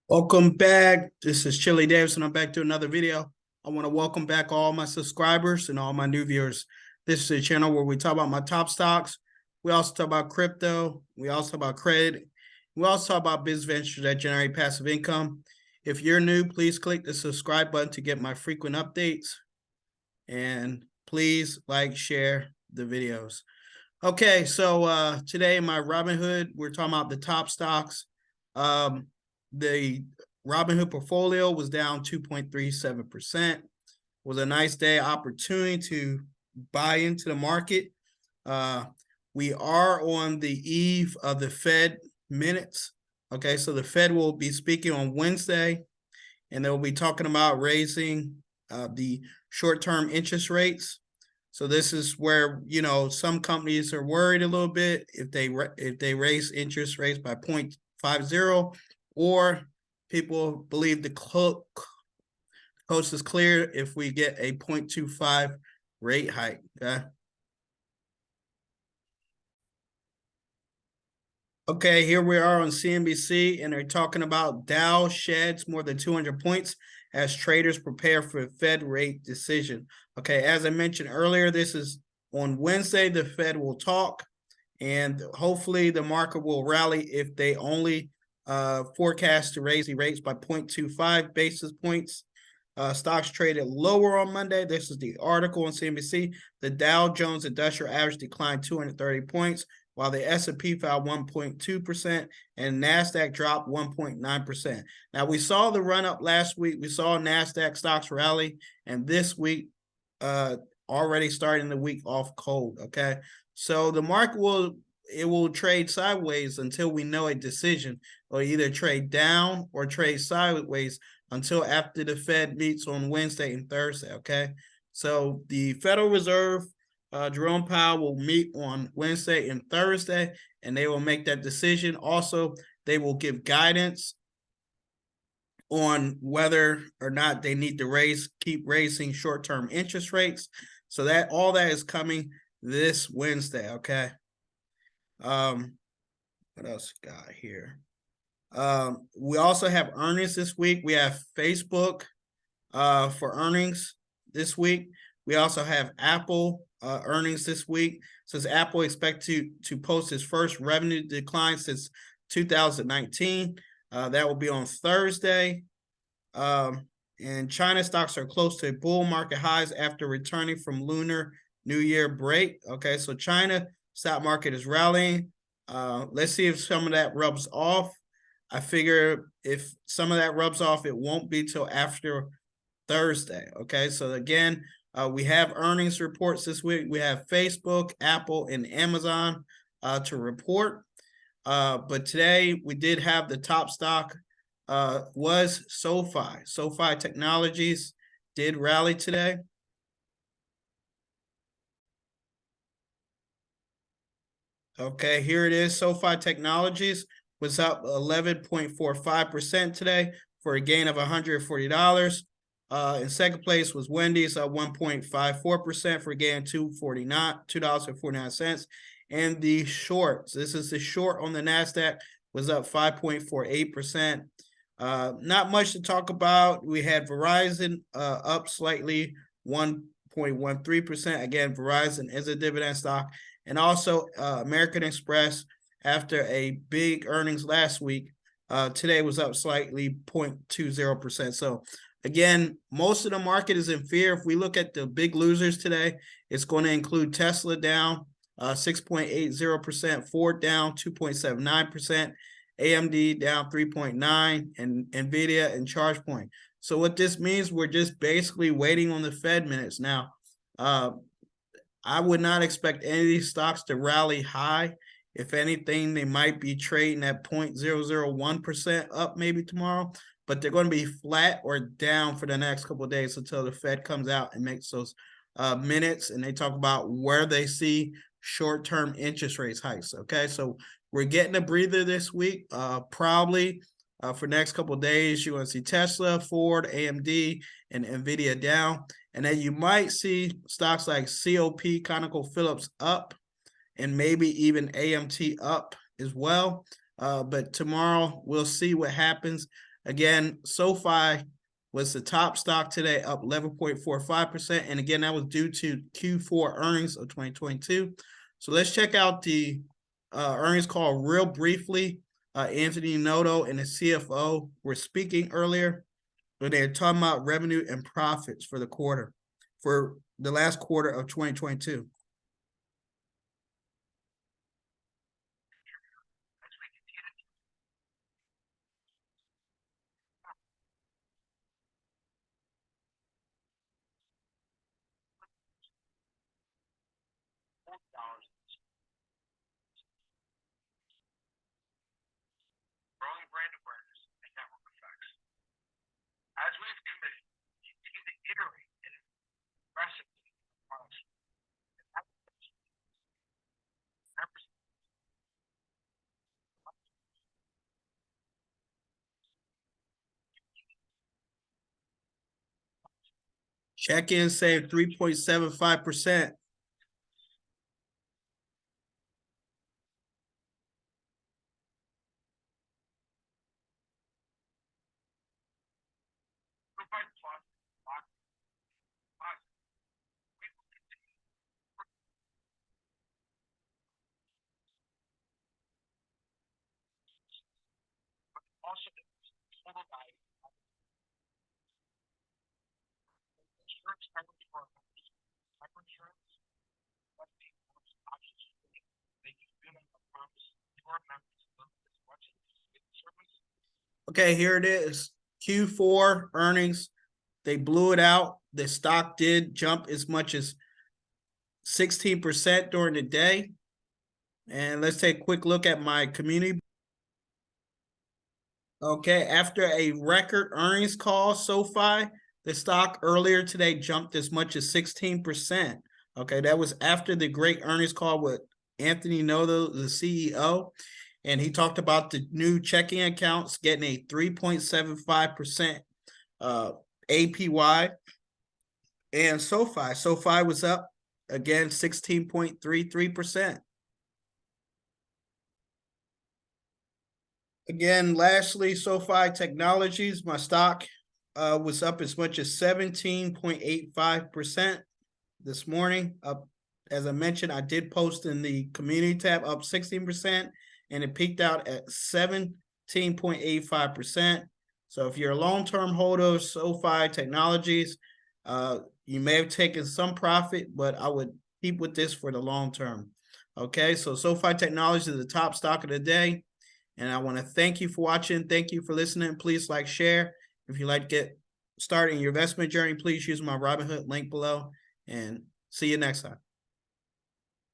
Welcome back. This is Chili Davidson. I'm back to another video. I want to welcome back all my subscribers and all my new viewers. This is a channel where we talk about my top stocks. We also talk about crypto. We also talk about credit. We also talk about business ventures that generate passive income. If you're new, please click the subscribe button to get my frequent updates. And please like, share the videos. Okay, so today in my Robinhood, we're talking about the top stocks. The Robinhood portfolio was down 2.37%. Was a nice day opportunity to buy into the market. We are on the eve of the Fed minutes. Okay, so the Fed will be speaking on Wednesday, and they'll be talking about raising the short-term interest rates. So this is where, some companies are worried a little bit if they raise interest rates by 0.50, or people believe the coast is clear if we get a 0.25 rate hike. Okay, here we are on CNBC, and they're talking about Dow sheds more than 200 points as traders prepare for a Fed rate decision. Okay, as I mentioned earlier, this is on Wednesday. The Fed will talk, and hopefully the market will rally if they only forecast to raise the rates by 0.25 basis points. Stocks traded lower on Monday. This is the article on CNBC. The Dow Jones Industrial Average declined 230 points, while the S&P fell 1.2% and NASDAQ dropped 1.9%. Now, we saw the run-up last week. We saw NASDAQ stocks rally, and this week already starting the week off cold, okay? So the market will trade sideways until we know a decision, or either trade down or trade sideways until after the Fed meets on Wednesday and Thursday, okay? So the Federal Reserve, Jerome Powell will meet on Wednesday and Thursday, and they will make that decision. Also, they will give guidance on whether or not they need to keep raising short-term interest rates. So that all that is coming this Wednesday, okay? What else we got here? We also have earnings this week. We have Facebook for earnings this week. We also have Apple earnings this week. Says Apple expect to post its first revenue decline since 2019. That will be on Thursday. And China stocks are close to bull market highs after returning from Lunar New Year break. Okay, so China stock market is rallying. Let's see if some of that rubs off. I figure if some of that rubs off, it won't be till after Thursday. Okay, so again, we have earnings reports this week. We have Facebook, Apple, and Amazon to report. But today we did have the top stock was SOFI. SOFI Technologies did rally today. Okay, here it is. SOFI Technologies was up 11.45% today for a gain of $140. In second place was Wendy's, up 1.54% for a gain of $2.49. And the shorts, this is the short on the NASDAQ, was up 5.48%. Not much to talk about. We had Verizon up slightly, 1.13%. Again, Verizon is a dividend stock. And also American Express, after a big earnings last week, today was up slightly, 0.20%. So again, most of the market is in fear. If we look at the big losers today, it's going to include Tesla down 6.80%, Ford down 2.79%, AMD down 3.9%, and NVIDIA and ChargePoint. So what this means, we're just basically waiting on the Fed minutes. Now, I would not expect any of these stocks to rally high. If anything, they might be trading at 0.001% up maybe tomorrow, but they're going to be flat or down for the next couple of days until the Fed comes out and makes those minutes, and they talk about where they see short-term interest rates hikes. Okay, so we're getting a breather this week. Probably for the next couple of days, you're going to see Tesla, Ford, AMD, and NVIDIA down. And then you might see stocks like COP, ConocoPhillips, up, and maybe even AMT up as well. But tomorrow, we'll see what happens. Again, SOFI was the top stock today, up 11.45%. And again, that was due to Q4 earnings of 2022. So let's check out the earnings call real briefly. Anthony Noto and the CFO were speaking earlier, but they're talking about revenue and profits for the quarter, for the last quarter of 2022. Check-in saved 3.75%. Okay, here it is. Q4 earnings. They blew it out. The stock did jump as much as 16% during the day. And let's take a quick look at my community. Okay, after a record earnings call, SOFI, the stock earlier today jumped as much as 16%. Okay, that was after the great earnings call with Anthony Noto, the CEO. And he talked about the new checking accounts getting a 3.75% APY. And SOFI was up again 16.33%. Again, lastly, SOFI Technologies, my stock was up as much as 17.85% this morning. Up, as I mentioned, I did post in the community tab, up 16%, and it peaked out at 17.85%. So if you're a long-term holder of SOFI Technologies, you may have taken some profit, but I would keep with this for the long term. Okay, so SOFI Technologies is the top stock of the day. And I want to thank you for watching. Thank you for listening. Please like, share. If you'd like to get started in your investment journey, please use my Robinhood link below. And see you next time.